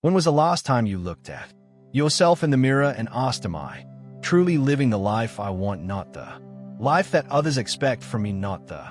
When was the last time you looked at yourself in the mirror and asked, am I truly living the life I want, not the life that others expect from me, not the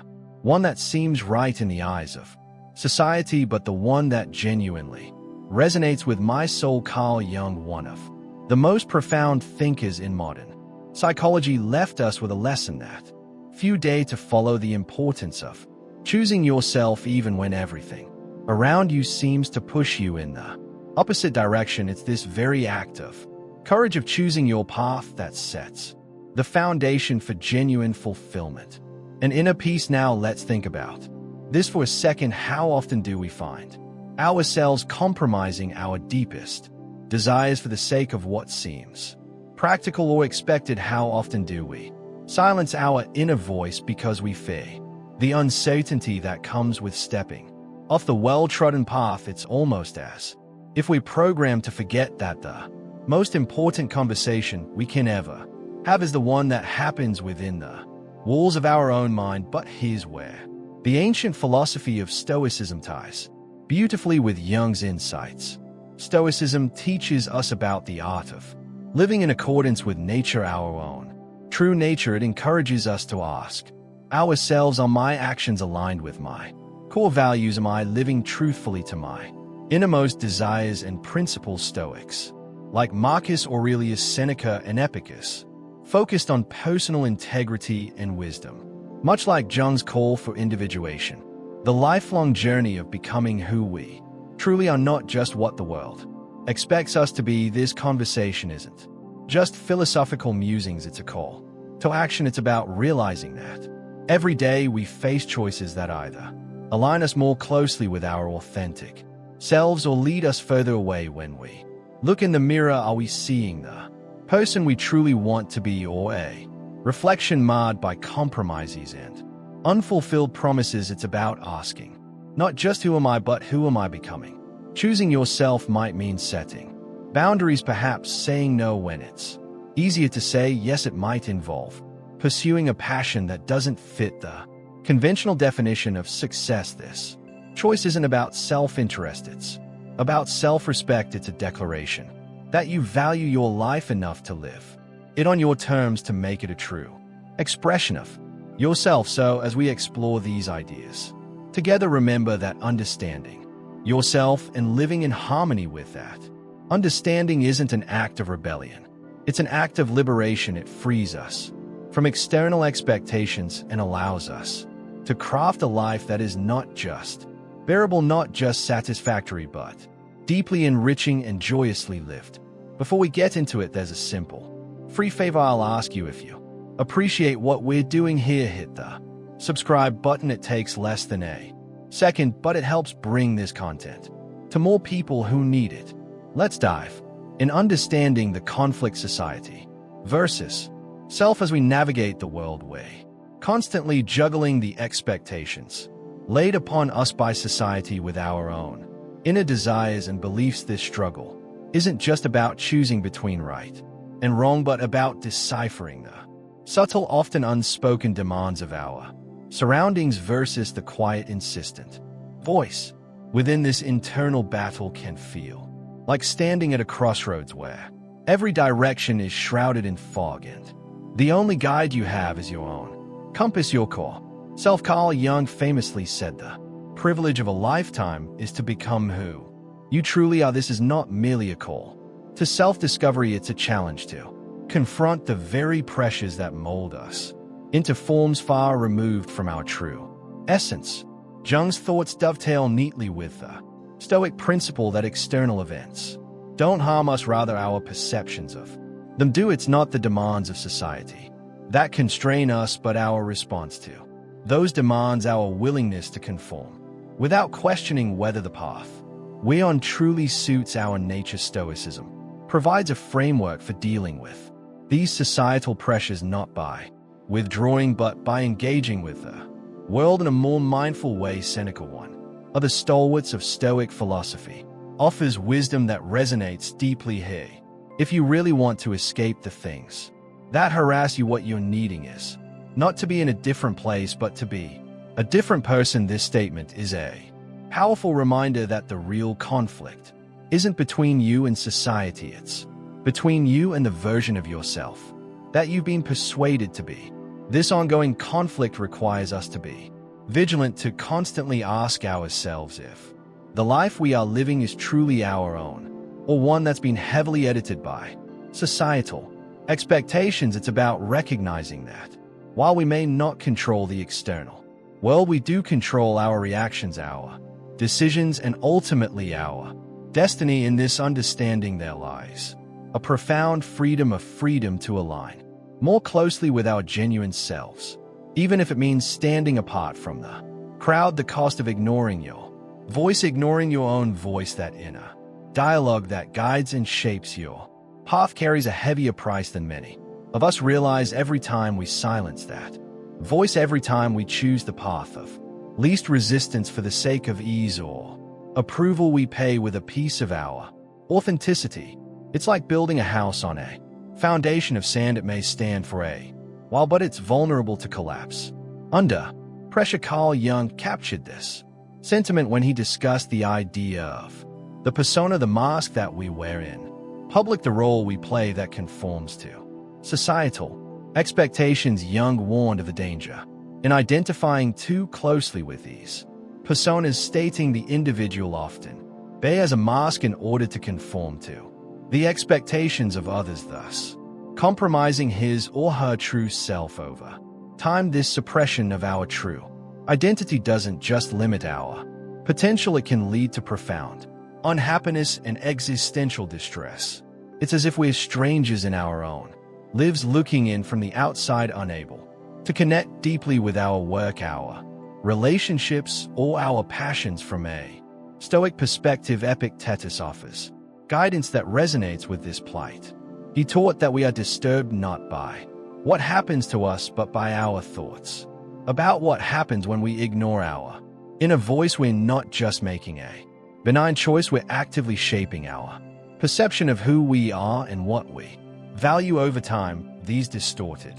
one that seems right in the eyes of society, but the one that genuinely resonates with my soul? Carl Jung, one of the most profound thinkers in modern psychology, left us with a lesson that few dare to follow: the importance of choosing yourself even when everything around you seems to push you in the opposite direction. It's this very act of courage of choosing your path that sets the foundation for genuine fulfillment and inner peace. Now let's think about this for a second. How often do we find ourselves compromising our deepest desires for the sake of what seems practical or expected? How often do we silence our inner voice because we fear the uncertainty that comes with stepping off the well-trodden path? It's almost as if we're programmed to forget that the most important conversation we can ever have is the one that happens within the walls of our own mind. But here's where the ancient philosophy of Stoicism ties beautifully with Jung's insights. Stoicism teaches us about the art of living in accordance with nature, our own true nature. It encourages us to ask ourselves, are my actions aligned with my core values? Am I living truthfully to my innermost desires and principles? Stoics like Marcus Aurelius, Seneca, and Epicurus focused on personal integrity and wisdom. Much like Jung's call for individuation, the lifelong journey of becoming who we truly are, not just what the world expects us to be. This conversation isn't just philosophical musings, it's a call to action. It's about realizing that every day we face choices that either align us more closely with our authentic selves or lead us further away. When we look in the mirror, are we seeing the person we truly want to be, or a reflection marred by compromises and unfulfilled promises? It's about asking not just who am I, but who am I becoming? Choosing yourself might mean setting boundaries, perhaps saying no when it's easier to say yes. It might involve pursuing a passion that doesn't fit the conventional definition of success. This choice isn't about self-interest, it's about self-respect. It's a declaration that you value your life enough to live it on your terms, to make it a true expression of yourself. So as we explore these ideas together, remember that understanding yourself and living in harmony with that understanding isn't an act of rebellion. It's an act of liberation. It frees us from external expectations and allows us to craft a life that is not just bearable, not just satisfactory, but deeply enriching and joyously lived. Before we get into it, there's a simple, free favor I'll ask you. If you appreciate what we're doing here, hit the subscribe button. It takes less than a second, but it helps bring this content to more people who need it. Let's dive in. Understanding the conflict society versus self. As we navigate the world, we're constantly juggling the expectations laid upon us by society with our own inner desires and beliefs. This struggle isn't just about choosing between right and wrong, but about deciphering the subtle, often unspoken demands of our surroundings versus the quiet, insistent voice within. This internal battle can feel like standing at a crossroads where every direction is shrouded in fog, and the only guide you have is your own compass, your core self. Carl Jung famously said, the privilege of a lifetime is to become who you truly are. This is not merely a call to self-discovery, it's a challenge to confront the very pressures that mold us into forms far removed from our true essence. Jung's thoughts dovetail neatly with the Stoic principle that external events don't harm us, rather our perceptions of them do. It's not the demands of society that constrain us, but our response to those demands, our willingness to conform without questioning whether the path we're on truly suits our nature. Stoicism provides a framework for dealing with these societal pressures, not by withdrawing, but by engaging with the world in a more mindful way. Seneca, one of the stalwarts of Stoic philosophy, offers wisdom that resonates deeply here. If you really want to escape the things that harass you, what you're needing is not to be in a different place, but to be a different person. This statement is a powerful reminder that the real conflict isn't between you and society, it's between you and the version of yourself that you've been persuaded to be. This ongoing conflict requires us to be vigilant, to constantly ask ourselves if the life we are living is truly our own, or one that's been heavily edited by societal expectations. It's about recognizing that while we may not control the external world, we do control our reactions, our decisions, and ultimately our destiny. In this understanding there lies a profound freedom to align more closely with our genuine selves, even if it means standing apart from the crowd. The cost of ignoring your voice, ignoring your own voice, that inner dialogue that guides and shapes your path, carries a heavier price than many of us realize. Every time we silence that voice, every time we choose the path of least resistance for the sake of ease or approval, we pay with a piece of our authenticity. It's like building a house on a foundation of sand. It may stand for a while, but it's vulnerable to collapse under pressure. Carl Jung captured this sentiment when he discussed the idea of the persona, the mask that we wear in public, the role we play that conforms to societal expectations. Jung warned of the danger in identifying too closely with these personas, stating the individual often bears a mask in order to conform to the expectations of others, thus compromising his or her true self over time. This suppression of our true identity doesn't just limit our potential, it can lead to profound unhappiness and existential distress. It's as if we're strangers in our own lives, looking in from the outside, unable to connect deeply with our work, our relationships, or our passions. From a Stoic perspective, Epictetus offers guidance that resonates with this plight. He taught that we are disturbed not by what happens to us, but by our thoughts about what happens when we ignore our inner voice. We're not just making a benign choice, we're actively shaping our perception of who we are and what we value. Over time, these distorted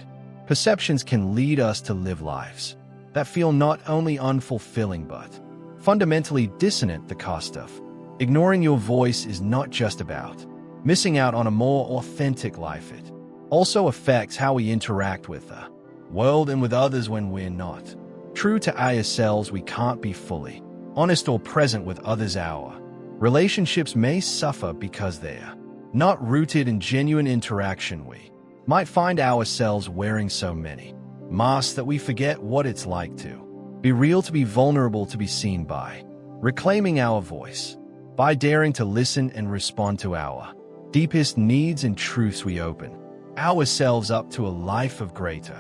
perceptions can lead us to live lives that feel not only unfulfilling but fundamentally dissonant. The cost of ignoring your voice is not just about missing out on a more authentic life, it also affects how we interact with the world and with others. When we're not true to ourselves, we can't be fully honest or present with others. Our relationships may suffer because they're not rooted in genuine interaction. We might find ourselves wearing so many masks that we forget what it's like to be real, to be vulnerable, to be seen. By reclaiming our voice, by daring to listen and respond to our deepest needs and truths, we open ourselves up to a life of greater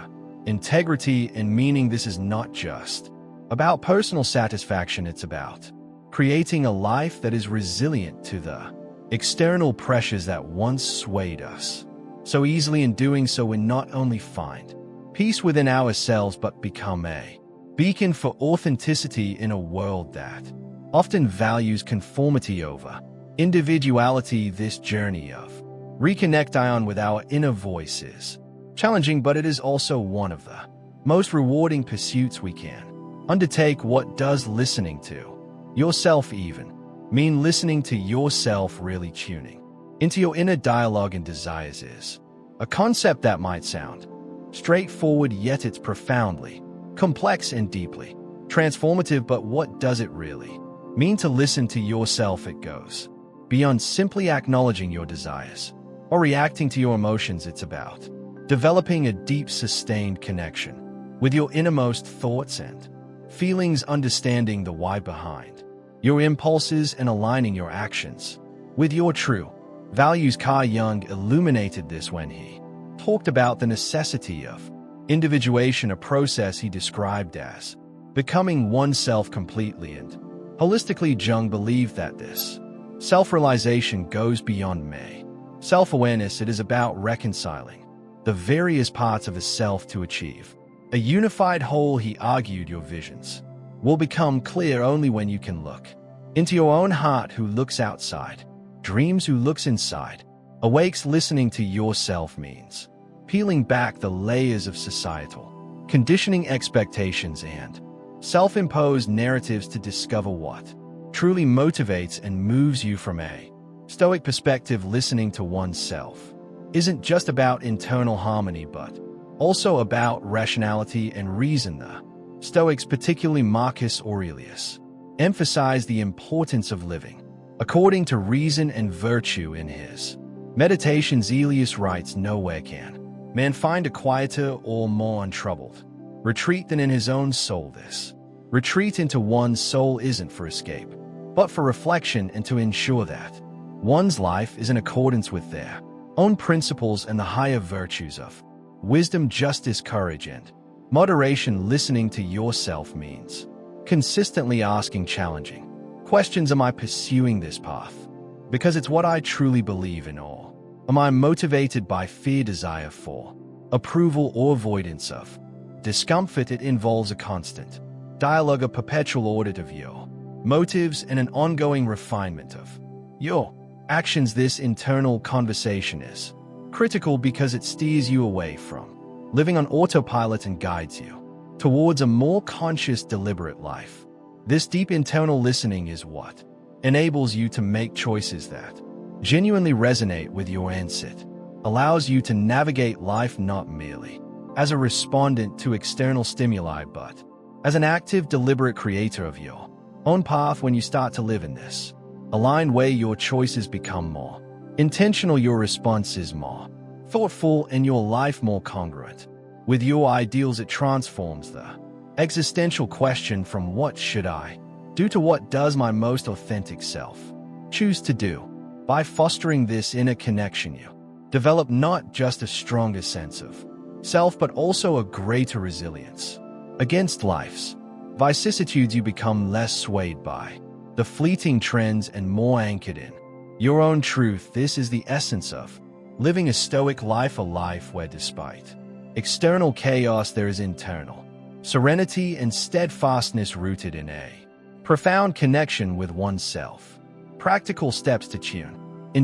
integrity and meaning. This is not just about personal satisfaction, it's about creating a life that is resilient to the external pressures that once swayed us so easily. In doing so, we not only find peace within ourselves, but become a beacon for authenticity in a world that often values conformity over individuality. This journey of reconnecting with our inner voice is challenging, but it is also one of the most rewarding pursuits we can undertake. What does listening to yourself even mean? Listening to yourself, really tuning into your inner dialogue and desires, is a concept that might sound straightforward, yet it's profoundly complex and deeply transformative. But what does it really mean to listen to yourself? It goes beyond simply acknowledging your desires or reacting to your emotions. It's about developing a deep, sustained connection with your innermost thoughts and feelings, understanding the why behind your impulses and aligning your actions with your true values. Carl Jung illuminated this when he talked about the necessity of individuation, a process he described as becoming oneself completely and holistically. Jung believed that this self-realization goes beyond mere self-awareness. It is about reconciling the various parts of a self to achieve a unified whole. He argued your visions will become clear only when you can look into your own heart. Who looks outside dreams, who looks inside awakes. Listening to yourself means peeling back the layers of societal conditioning, expectations, and self-imposed narratives to discover what truly motivates and moves you. From a Stoic perspective, listening to oneself isn't just about internal harmony, but also about rationality and reason. The Stoics, particularly Marcus Aurelius, emphasize the importance of living according to reason and virtue. In his Meditations, Aurelius writes, "Nowhere can man find a quieter or more untroubled retreat than in his own soul. This retreat into one's soul isn't for escape, but for reflection, and to ensure that one's life is in accordance with their own principles and the higher virtues of wisdom, justice, courage, and moderation." Listening to yourself means consistently asking challenging questions. Am I pursuing this path because it's what I truly believe in, or am I motivated by fear, desire for approval, or avoidance of discomfort? It involves a constant dialogue, a perpetual audit of your motives, and an ongoing refinement of your actions. This internal conversation is critical because it steers you away from living on autopilot and guides you towards a more conscious, deliberate life. This deep internal listening is what enables you to make choices that genuinely resonate with your mindset, allows you to navigate life not merely as a respondent to external stimuli, but as an active, deliberate creator of your own path. When you start to live in this aligned way, your choices become more intentional, your response is more thoughtful, and your life more congruent with your ideals. It transforms the existential question from what should I do to what does my most authentic self choose to do. By fostering this inner connection, you develop not just a stronger sense of self, but also a greater resilience against life's vicissitudes. You become less swayed by the fleeting trends and more anchored in your own truth. This is the essence of living a Stoic life, a life where despite external chaos there is internal serenity and steadfastness rooted in a profound connection with oneself. Practical steps to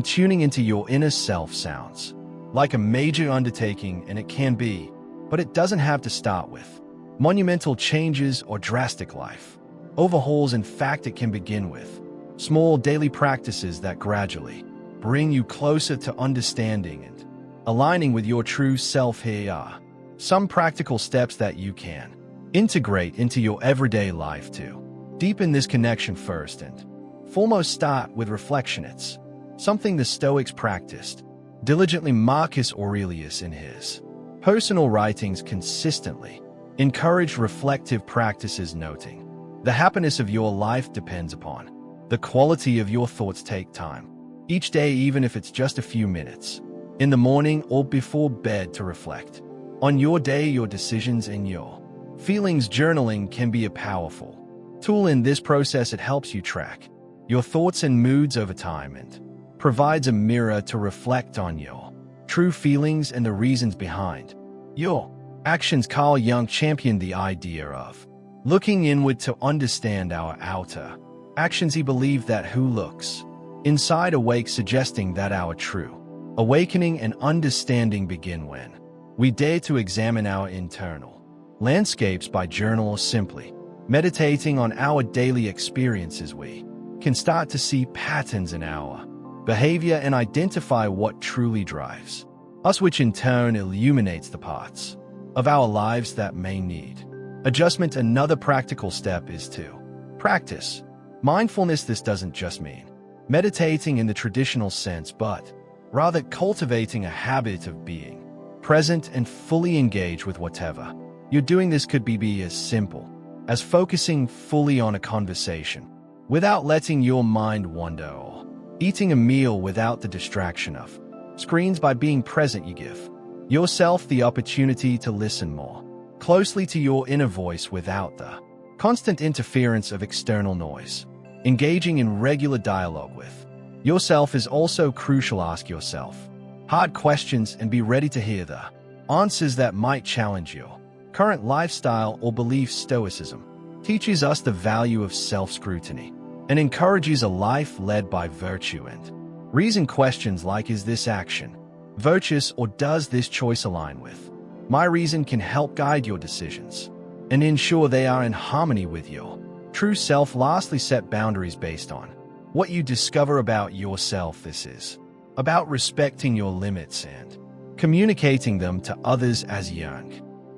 tuning into your inner self sounds like a major undertaking, and it can be, but it doesn't have to start with monumental changes or drastic life overhauls. In fact, it can begin with small daily practices that gradually bring you closer to understanding and aligning with your true self. Here are some practical steps that you can integrate into your everyday life to deepen this connection. First and foremost, start with reflection. It's something the Stoics practiced diligently. Marcus Aurelius, in his personal writings, consistently encouraged reflective practices, noting the happiness of your life depends upon the quality of your thoughts. Take time each day, even if it's just a few minutes in the morning or before bed, to reflect on your day, your decisions, and your feelings. Journaling can be a powerful tool in this process. It helps you track your thoughts and moods over time and provides a mirror to reflect on your true feelings and the reasons behind your actions. Carl Jung championed the idea of looking inward to understand our outer actions. He believed that who looks inside awakes, suggesting that our true awakening and understanding begin when we dare to examine our internal landscapes. By journal or simply meditating on our daily experiences, we can start to see patterns in our behavior and identify what truly drives us, which in turn illuminates the parts of our lives that may need adjustment. Another practical step is to practice mindfulness. This doesn't just mean meditating in the traditional sense, but rather cultivating a habit of being present and fully engaged with whatever you're doing. This could be as simple as focusing fully on a conversation without letting your mind wander, or eating a meal without the distraction of screens. By being present, you give yourself the opportunity to listen more closely to your inner voice without the constant interference of external noise. Engaging in regular dialogue with yourself is also crucial. Ask yourself hard questions and be ready to hear the answers that might challenge your current lifestyle or beliefs. Stoicism teaches us the value of self-scrutiny and encourages a life led by virtue and reason. Questions like, is this action virtuous, or does this choice align with my reason, can help guide your decisions and ensure they are in harmony with your true self. Lastly, set boundaries based on what you discover about yourself. This is about respecting your limits and communicating them to others, as Jung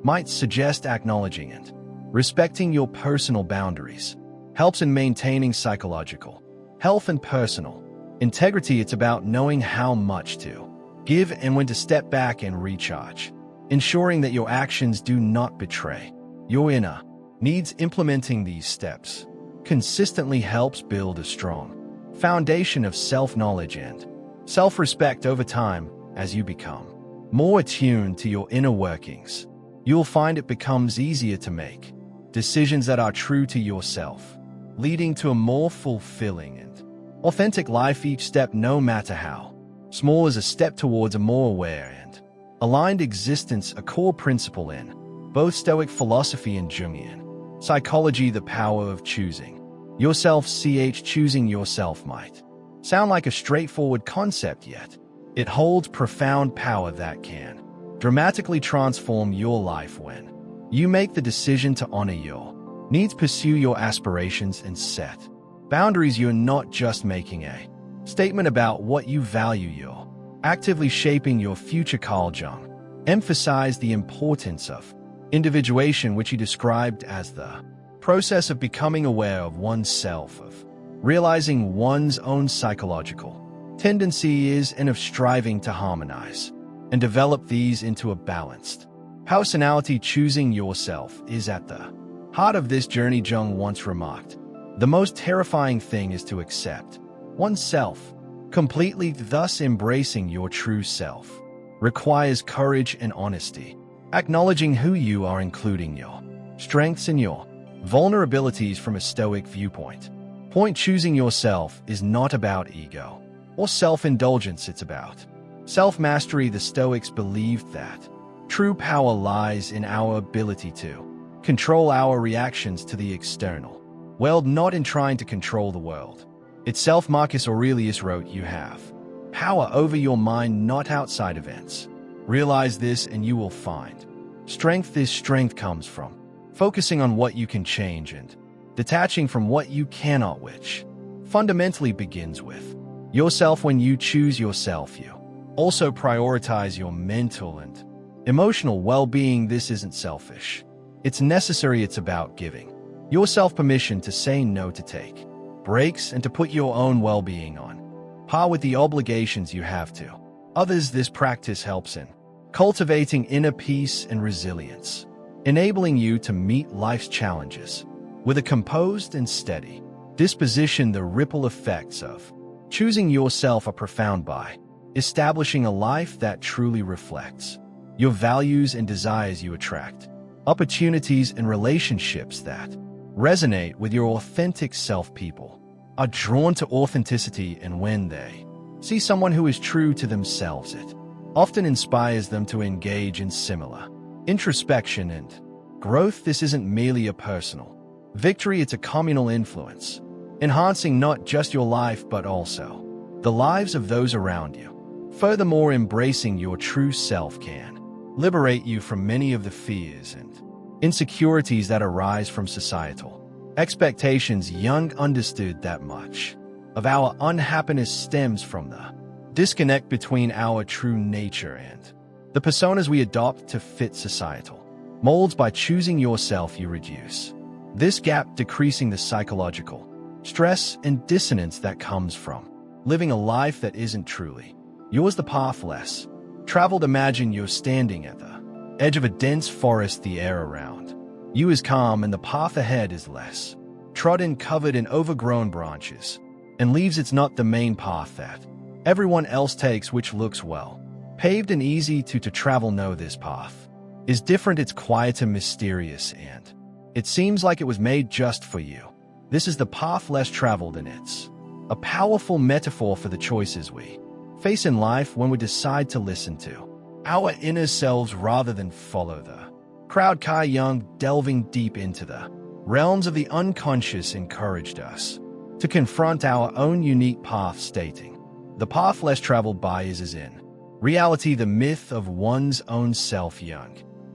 might suggest. Acknowledging and respecting your personal boundaries helps in maintaining psychological health and personal integrity. It's about knowing how much to give and when to step back and recharge, ensuring that your actions do not betray your inner needs. Implementing these steps consistently helps build a strong foundation of self-knowledge and self-respect over time. As you become more attuned to your inner workings, you'll find it becomes easier to make decisions that are true to yourself, leading to a more fulfilling and authentic life. Each step, no matter how small, is a step towards a more aware and aligned existence, a core principle in both Stoic philosophy and Jungian psychology. The power of choosing yourself. Choosing yourself might sound like a straightforward concept, yet it holds profound power that can dramatically transform your life. When you make the decision to honor your needs, pursue your aspirations, and set boundaries, you're not just making a statement about what you value, you're actively shaping your future. Carl Jung emphasized the importance of individuation, which he described as the process of becoming aware of oneself, of realizing one's own psychological tendencies, and of striving to harmonize and develop these into a balanced personality. Choosing yourself is at the heart of this journey. Jung once remarked, "The most terrifying thing is to accept oneself completely." Thus, embracing your true self requires courage and honesty, acknowledging who you are, including your strengths and your vulnerabilities. From a Stoic viewpoint, choosing yourself is not about ego or self-indulgence. It's about self-mastery. The Stoics believed that true power lies in our ability to control our reactions to the external world, not in trying to control the world itself. Marcus Aurelius wrote, "You have power over your mind, not outside events. Realize this and you will find strength." This strength comes from focusing on what you can change and detaching from what you cannot, which fundamentally begins with yourself. When you choose yourself, you also prioritize your mental and emotional well-being. This isn't selfish, it's necessary. It's about giving yourself permission to say no, to take breaks, and to put your own well-being on par with the obligations you have to others. This practice helps in cultivating inner peace and resilience, enabling you to meet life's challenges with a composed and steady disposition. The ripple effects of choosing yourself are profound. By establishing a life that truly reflects your values and desires, you attract opportunities and relationships that resonate with your authentic self. People are drawn to authenticity, and when they see someone who is true to themselves, it often inspires them to engage in similar introspection and growth. This isn't merely a personal victory, it's a communal influence, enhancing not just your life but also the lives of those around you. Furthermore, embracing your true self can liberate you from many of the fears and insecurities that arise from societal expectations. Jung understood that much of our unhappiness stems from the disconnect between our true nature and the personas we adopt to fit societal molds. By choosing yourself, you reduce this gap, decreasing the psychological stress and dissonance that comes from living a life that isn't truly yours. The path less traveled. Imagine you're standing at the edge of a dense forest. The air around you is calm, and the path ahead is less trodden, covered in overgrown branches and leaves. It's not the main path that everyone else takes, which looks well paved and easy to travel. No, this path is different. It's quiet and mysterious, and it seems like it was made just for you. This is the path less traveled, and it's a powerful metaphor for the choices we face in life when we decide to listen to our inner selves rather than follow the crowd. Kai Jung, delving deep into the realms of the unconscious, encouraged us to confront our own unique path, stating, "The path less traveled by is in reality the myth of one's own self." Jung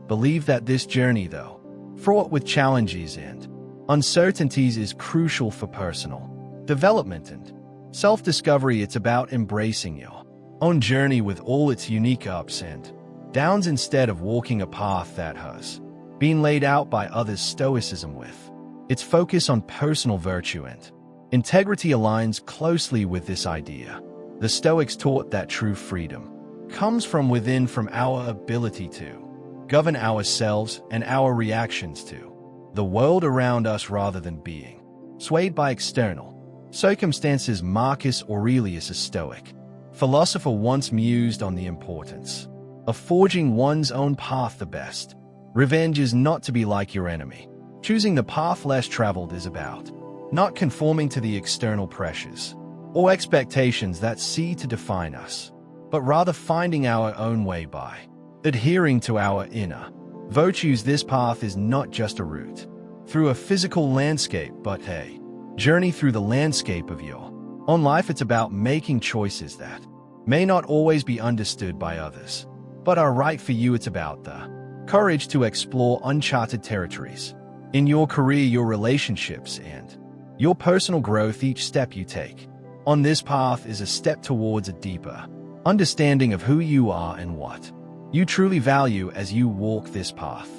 believed that this journey, though fraught with challenges and uncertainties, is crucial for personal development and Self-discovery, it's about embracing your own journey with all its unique ups and downs instead of walking a path that has been laid out by others. Stoicism, with its focus on personal virtue and integrity, aligns closely with this idea. The Stoics taught that true freedom comes from within, from our ability to govern ourselves and our reactions to the world around us rather than being swayed by external circumstances. Marcus Aurelius, a Stoic philosopher, once mused on the importance of forging one's own path. The best revenge is not to be like your enemy. Choosing the path less traveled is about not conforming to the external pressures or expectations that seem to define us, but rather finding our own way by adhering to our inner virtues. This path is not just a route through a physical landscape, but a journey through the landscape of your own life. It's about making choices that may not always be understood by others, but are right for you. It's about the courage to explore uncharted territories in your career, your relationships, and your personal growth. Each step you take on this path is a step towards a deeper understanding of who you are and what you truly value. As you walk this path,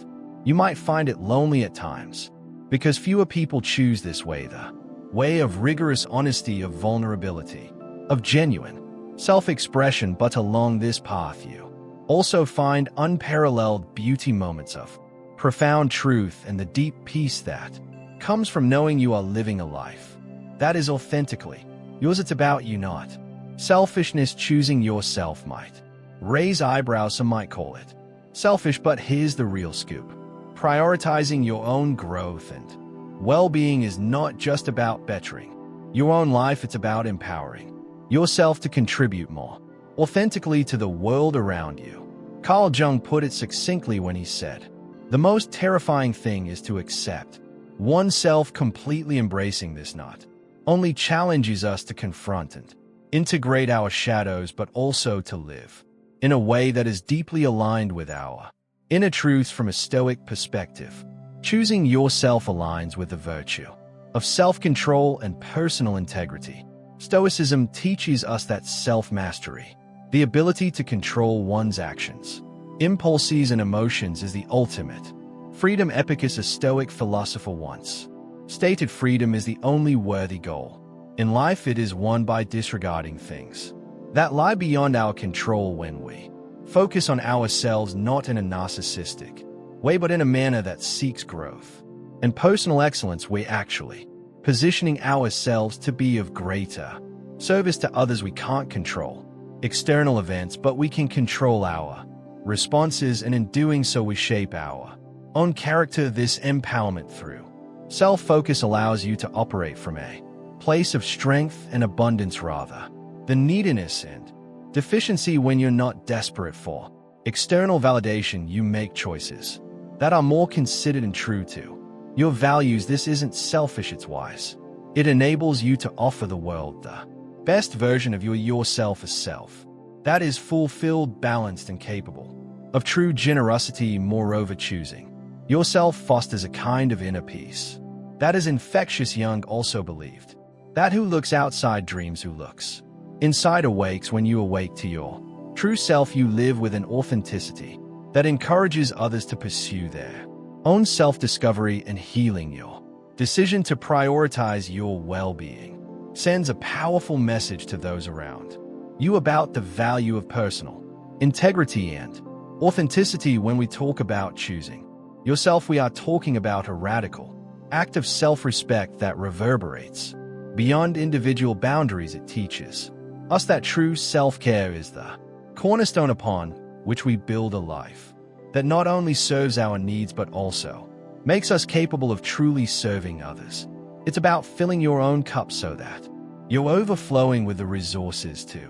you might find it lonely at times, because fewer people choose this way, the way of rigorous honesty, of vulnerability, of genuine self-expression. But along this path you also find unparalleled beauty, moments of profound truth, and the deep peace that comes from knowing you are living a life that is authentically yours. It's about you, not selfishness. Choosing yourself might raise eyebrows, some might call it selfish, but here's the real scoop. Prioritizing your own growth and well-being is not just about bettering your own life, it's about empowering yourself to contribute more authentically to the world around you. Carl Jung put it succinctly when he said, "The most terrifying thing is to accept oneself completely." Embracing this not only challenges us to confront and integrate our shadows, but also to live in a way that is deeply aligned with our inner truths. From a Stoic perspective, choosing yourself aligns with the virtue of self-control and personal integrity. Stoicism teaches us that self-mastery, the ability to control one's actions, impulses, and emotions, is the ultimate freedom. Epicurus, a Stoic philosopher, once stated, "Freedom is the only worthy goal in life. It is won by disregarding things that lie beyond our control. When we focus on ourselves, not in a narcissistic way, but in a manner that seeks growth and personal excellence, we're actually positioning ourselves to be of greater service to others. We can't control external events, but we can control our responses, and in doing so we shape our own character. This empowerment through self-focus allows you to operate from a place of strength and abundance rather than neediness and deficiency. When you're not desperate for external validation, you make choices that are more considered and true to your values. This isn't selfish, it's wise. It enables you to offer the world the best version of yourself, a self that is fulfilled, balanced, and capable of true generosity. Moreover, choosing yourself fosters a kind of inner peace that is infectious. Jung also believed that who looks outside dreams, who looks inside awakes. When you awake to your true self, you live with an authenticity that encourages others to pursue their own self-discovery and healing. Your decision to prioritize your well-being sends a powerful message to those around you about the value of personal integrity and authenticity. When we talk about choosing yourself, we are talking about a radical act of self-respect that reverberates beyond individual boundaries. It teaches us that true self-care is the cornerstone upon which we build a life that not only serves our needs but also makes us capable of truly serving others. It's about filling your own cup so that you're overflowing with the resources to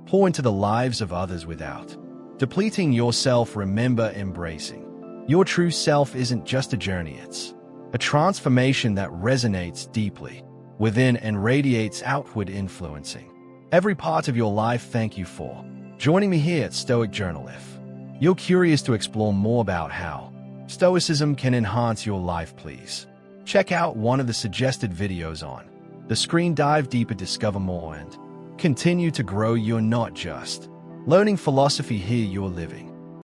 pour into the lives of others without depleting yourself. Remember, embracing your true self isn't just a journey, it's a transformation that resonates deeply within and radiates outward, influencing every part of your life. Thank you for joining me here at Stoic Journal. If you're curious to explore more about how Stoicism can enhance your life, please check out one of the suggested videos on the The screen dive deeper, discover more, and continue to grow. You're not just learning philosophy here, you're living